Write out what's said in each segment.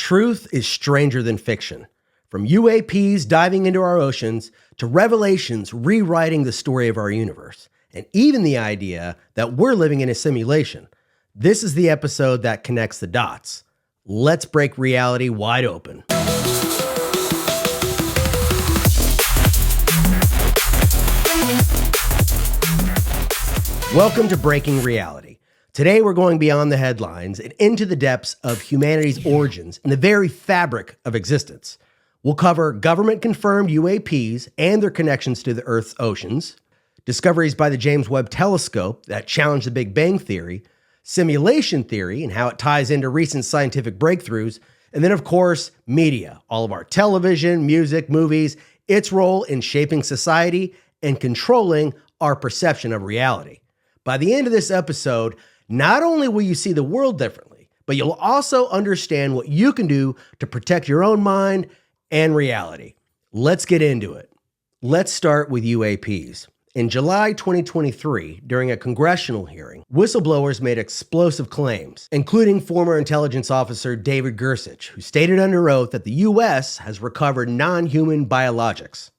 Truth is stranger than fiction. From UAPs diving into our oceans to revelations rewriting the story of our universe, and even the idea that we're living in a simulation. This is the episode that connects the dots. Let's break reality wide open. Welcome to Breaking Reality. Today we're going beyond the headlines and into the depths of humanity's origins and the very fabric of existence. We'll cover government-confirmed UAPs and their connections to the Earth's oceans, discoveries by the James Webb Telescope that challenge the Big Bang Theory, simulation theory and how it ties into recent scientific breakthroughs, and then, of course, media, all of our television, music, movies, its role in shaping society and controlling our perception of reality. By the end of this episode, not only will you see the world differently, but you'll also understand what you can do to protect your own mind and reality. Let's get into it. Let's start with UAPs. In July 2023, during a congressional hearing, whistleblowers made explosive claims, including former intelligence officer David Gersich, who stated under oath that the U.S. has recovered non-human biologics.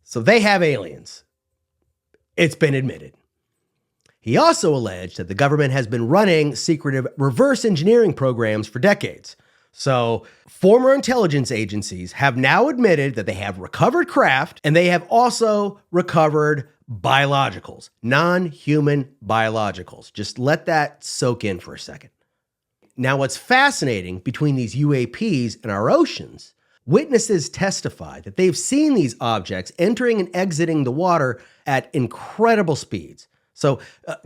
So they have aliens. It's been admitted. He also alleged that the government has been running secretive reverse engineering programs for decades. So former intelligence agencies have now admitted that they have recovered craft and they have also recovered biologicals, non-human biologicals. Just let that soak in for a second. Now, what's fascinating between these UAPs and our oceans, witnesses testify that they've seen these objects entering and exiting the water at incredible speeds. So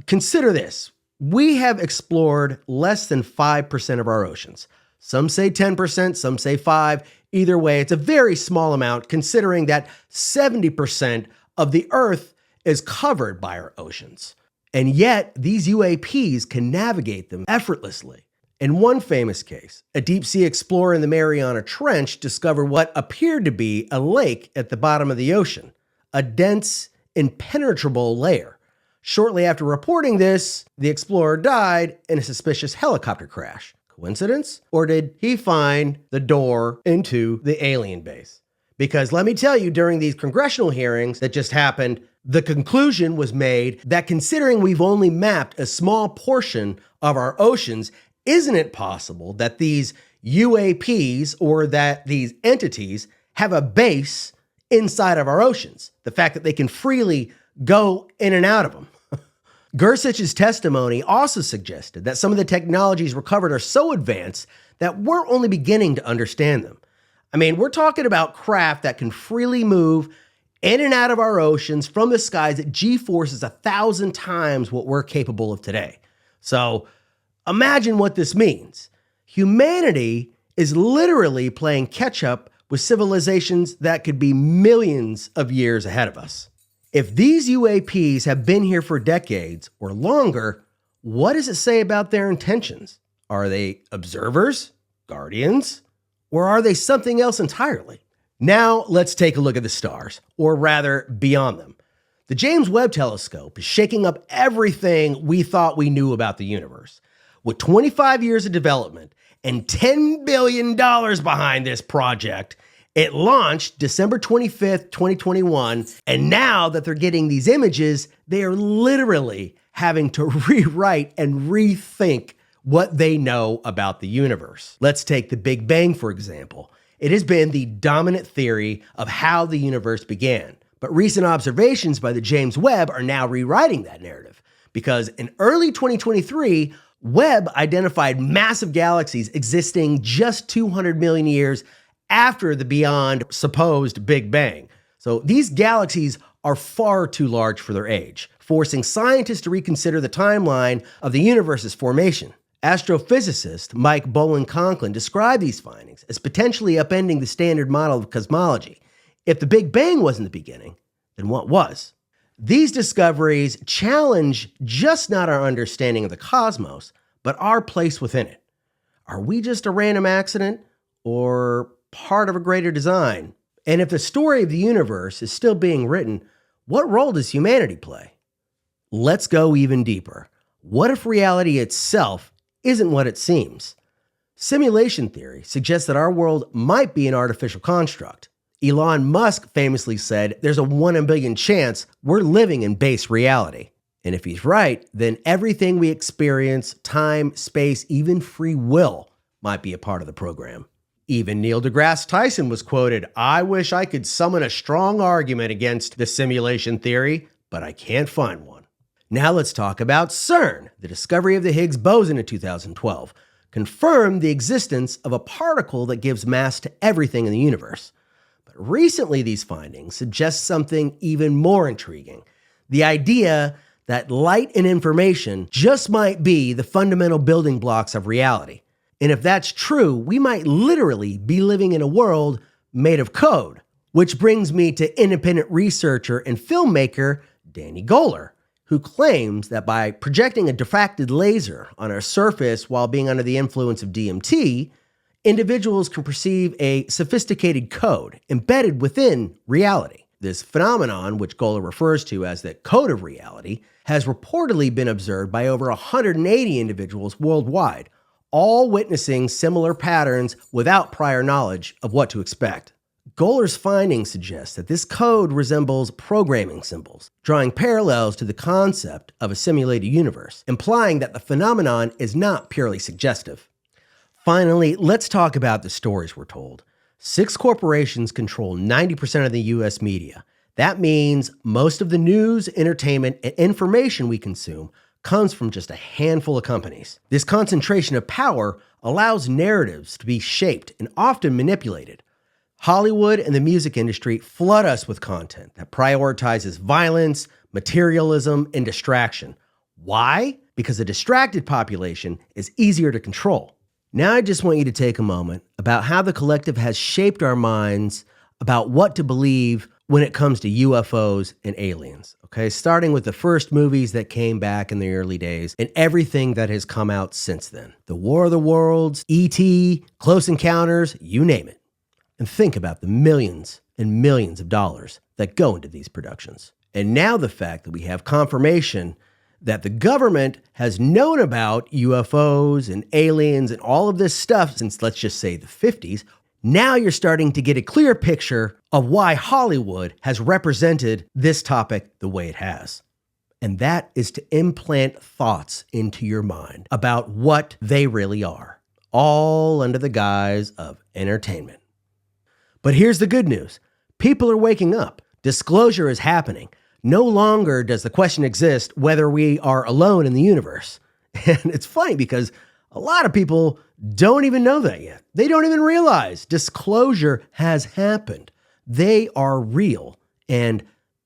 consider this. We have explored less than 5% of our oceans. Some say 10%, some say 5%. Either way, it's a very small amount considering that 70% of the Earth is covered by our oceans. And yet, these UAPs can navigate them effortlessly. In one famous case, a deep-sea explorer in the Mariana Trench discovered what appeared to be a lake at the bottom of the ocean, a dense, impenetrable layer. Shortly after reporting this, the explorer died in a suspicious helicopter crash. Coincidence? Or did he find the door into the alien base? Because let me tell you, during these congressional hearings that just happened, the conclusion was made that considering we've only mapped a small portion of our oceans, isn't it possible that these UAPs or that these entities have a base inside of our oceans? The fact that they can freely go in and out of them. Gersich's testimony also suggested that some of the technologies recovered are so advanced that we're only beginning to understand them. I mean, we're talking about craft that can freely move in and out of our oceans from the skies at G-forces 1,000 times what we're capable of today. So imagine what this means. Humanity is literally playing catch up with civilizations that could be millions of years ahead of us. If these UAPs have been here for decades or longer, what does it say about their intentions? Are they observers, guardians, or are they something else entirely? Now let's take a look at the stars, or rather beyond them. The James Webb Telescope is shaking up everything we thought we knew about the universe. With 25 years of development and $10 billion behind this project, it launched December 25th, 2021, and now that they're getting these images, they are literally having to rewrite and rethink what they know about the universe. Let's take the Big Bang, for example. It has been the dominant theory of how the universe began, but recent observations by the James Webb are now rewriting that narrative, because in early 2023, Webb identified massive galaxies existing just 200 million years after the beyond supposed Big Bang. So these galaxies are far too large for their age, forcing scientists to reconsider the timeline of the universe's formation. Astrophysicist Mike Bolin-Conklin described these findings as potentially upending the standard model of cosmology. If the Big Bang wasn't the beginning, then what was? These discoveries challenge just not our understanding of the cosmos, but our place within it. Are we just a random accident or part of a greater design? And if the story of the universe is still being written, what role does humanity play? Let's go even deeper. What if reality itself isn't what it seems? Simulation theory suggests that our world might be an artificial construct. Elon Musk famously said there's a 1 in a billion chance we're living in base reality. And if he's right, then everything we experience, time, space, even free will, might be a part of the program. Even Neil deGrasse Tyson was quoted, "I wish I could summon a strong argument against the simulation theory, but I can't find one." Now let's talk about CERN. The discovery of the Higgs boson in 2012 confirmed the existence of a particle that gives mass to everything in the universe. But recently, these findings suggest something even more intriguing. The idea that light and information just might be the fundamental building blocks of reality. And if that's true, we might literally be living in a world made of code. Which brings me to independent researcher and filmmaker Danny Goler, who claims that by projecting a diffracted laser on our surface while being under the influence of DMT, individuals can perceive a sophisticated code embedded within reality. This phenomenon, which Goler refers to as the code of reality, has reportedly been observed by over 180 individuals worldwide, all witnessing similar patterns without prior knowledge of what to expect. Goler's findings suggest that this code resembles programming symbols, drawing parallels to the concept of a simulated universe, implying that the phenomenon is not purely suggestive. Finally, let's talk about the stories we're told. 6 corporations control 90% of the US media. That means most of the news, entertainment, and information we consume comes from just a handful of companies. This concentration of power allows narratives to be shaped and often manipulated. Hollywood and the music industry flood us with content that prioritizes violence, materialism, and distraction. Why? Because a distracted population is easier to control. Now I just want you to take a moment about how the collective has shaped our minds about what to believe when it comes to UFOs and aliens, okay? Starting with the first movies that came back in the early days and everything that has come out since then. The War of the Worlds, E.T., Close Encounters, you name it. And think about the millions and millions of dollars that go into these productions. And now the fact that we have confirmation that the government has known about UFOs and aliens and all of this stuff since, let's just say, the 50s, now you're starting to get a clear picture of why Hollywood has represented this topic the way it has. And that is to implant thoughts into your mind about what they really are, all under the guise of entertainment. But here's the good news. People are waking up. Disclosure is happening. No longer does the question exist whether we are alone in the universe. And it's funny because a lot of people don't even know that yet. They don't even realize disclosure has happened. They are real and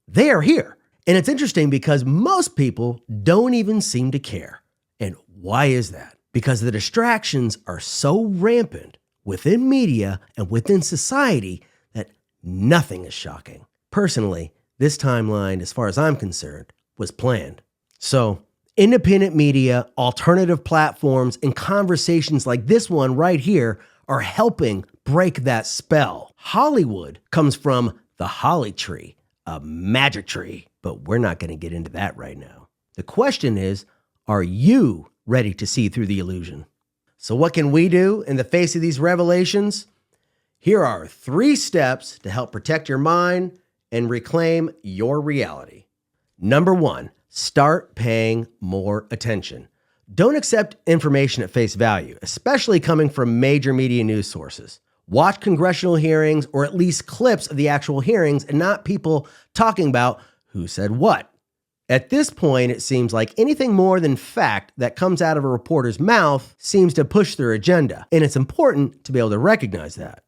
they are here. And it's interesting because most people don't even seem to care. And why is that? Because the distractions are so rampant within media and within society that nothing is shocking. Personally, this timeline, as far as I'm concerned, was planned. So, independent media, alternative platforms, and conversations like this one right here are helping break that spell. Hollywood comes from the holly tree, a magic tree, but we're not going to get into that right now. The question is, are you ready to see through the illusion? So what can we do in the face of these revelations? Here are 3 steps to help protect your mind and reclaim your reality. Number 1, start paying more attention. Don't accept information at face value, especially coming from major media news sources. Watch congressional hearings or at least clips of the actual hearings and not people talking about who said what. At this point, it seems like anything more than fact that comes out of a reporter's mouth seems to push their agenda, and it's important to be able to recognize that.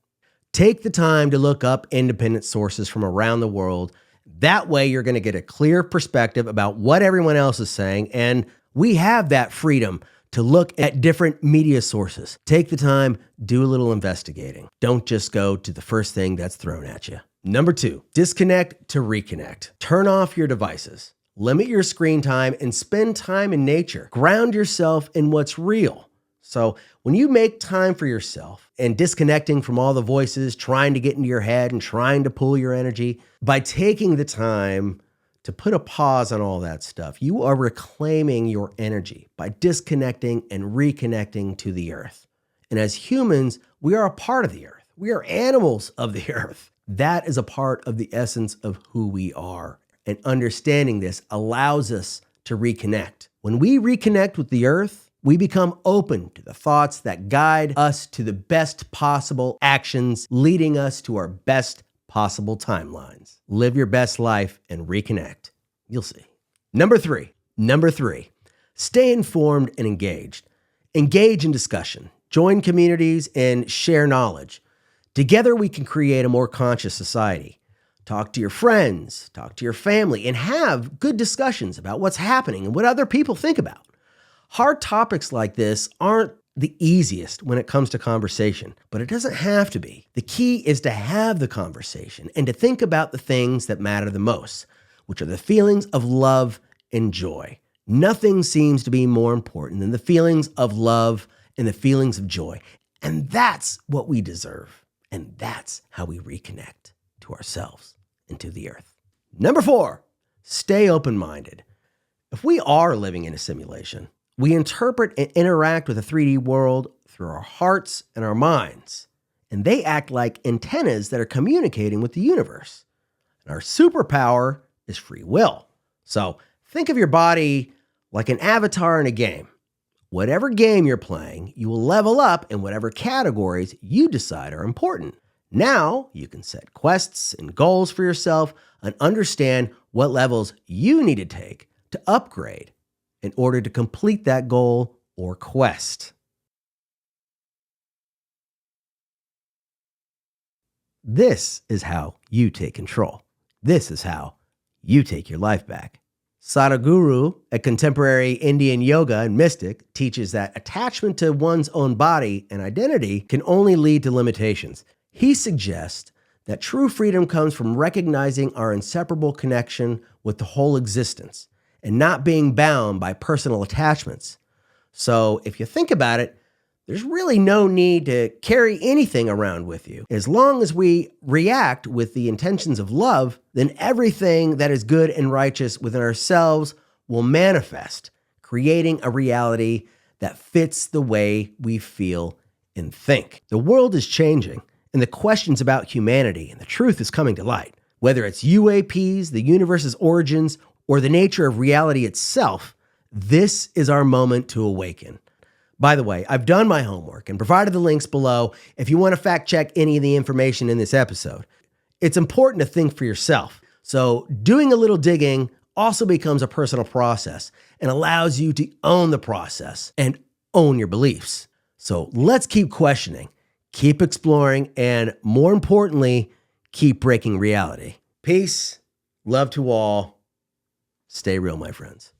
Take the time to look up independent sources from around the world. That way, you're going to get a clear perspective about what everyone else is saying, and we have that freedom to look at different media sources. Take the time, do a little investigating. Don't just go to the first thing that's thrown at you. Number 2, disconnect to reconnect. Turn off your devices. Limit your screen time and spend time in nature. Ground yourself in what's real. So when you make time for yourself and disconnecting from all the voices trying to get into your head and trying to pull your energy, by taking the time to put a pause on all that stuff. You are reclaiming your energy by disconnecting and reconnecting to the earth. And as humans, we are a part of the earth. We are animals of the earth. That is a part of the essence of who we are. And understanding this allows us to reconnect. When we reconnect with the earth, we become open to the thoughts that guide us to the best possible actions, leading us to our best possible timelines. Live your best life and reconnect. You'll see. Number three, stay informed and engaged. Engage in discussion. Join communities and share knowledge. Together, we can create a more conscious society. Talk to your friends, talk to your family, and have good discussions about what's happening and what other people think about. Hard topics like this aren't the easiest when it comes to conversation, but it doesn't have to be. The key is to have the conversation and to think about the things that matter the most, which are the feelings of love and joy. Nothing seems to be more important than the feelings of love and the feelings of joy. And that's what we deserve. And that's how we reconnect to ourselves and to the earth. Number 4, stay open-minded. If we are living in a simulation, we interpret and interact with the 3D world through our hearts and our minds, and they act like antennas that are communicating with the universe. And our superpower is free will. So think of your body like an avatar in a game. Whatever game you're playing, you will level up in whatever categories you decide are important. Now you can set quests and goals for yourself and understand what levels you need to take to upgrade in order to complete that goal or quest. This is how you take control. This is how you take your life back. Sadhguru, a contemporary Indian yoga and mystic, teaches that attachment to one's own body and identity can only lead to limitations. He suggests that true freedom comes from recognizing our inseparable connection with the whole existence and not being bound by personal attachments. So if you think about it, there's really no need to carry anything around with you. As long as we react with the intentions of love, then everything that is good and righteous within ourselves will manifest, creating a reality that fits the way we feel and think. The world is changing, and the questions about humanity and the truth is coming to light. Whether it's UAPs, the universe's origins, or the nature of reality itself, this is our moment to awaken. By the way, I've done my homework and provided the links below if you want to fact check any of the information in this episode. It's important to think for yourself. So doing a little digging also becomes a personal process and allows you to own the process and own your beliefs. So let's keep questioning, keep exploring, and more importantly, keep breaking reality. Peace, love to all. Stay real, my friends.